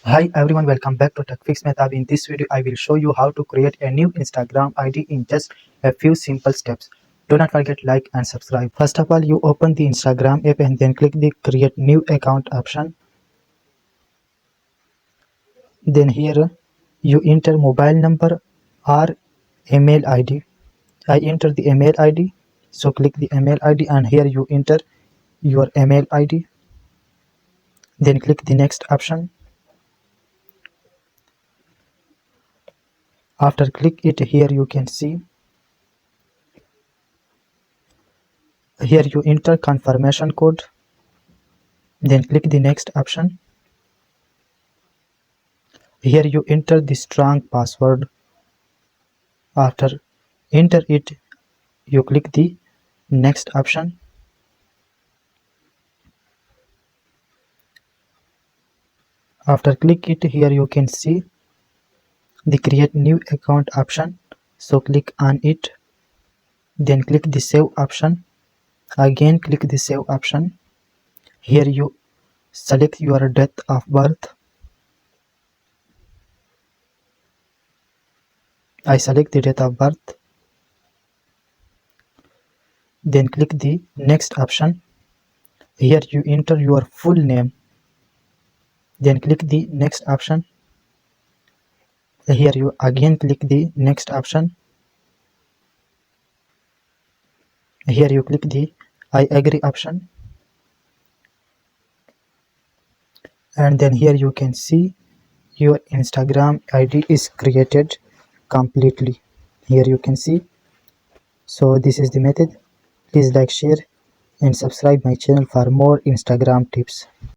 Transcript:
Hi everyone, welcome back to TechFix Method. In this video, I will show you how to create a new Instagram ID in just a few simple steps. Do not forget like and subscribe. First of all, you open the Instagram app and then click the create new account option. Then here you enter mobile number or email ID. I enter the email ID. So click the email ID and here you enter your email ID. Then click the next option. After click it, here you can see. Here you enter confirmation code. Then click the next option. Here you enter the strong password. After enter it, you click the next option. After click it, here you can see the create new account option. So click on it. Then click the save option. Again click the save option. Here you select your date of birth. I select the date of birth. Then click the next option. Here you enter your full name. Then click the next option. Here you again click the next option. Here you click the I agree option. And then here you can see your Instagram ID is created completely. Here you can see. So this is the method. Please like, share and subscribe my channel for more Instagram tips.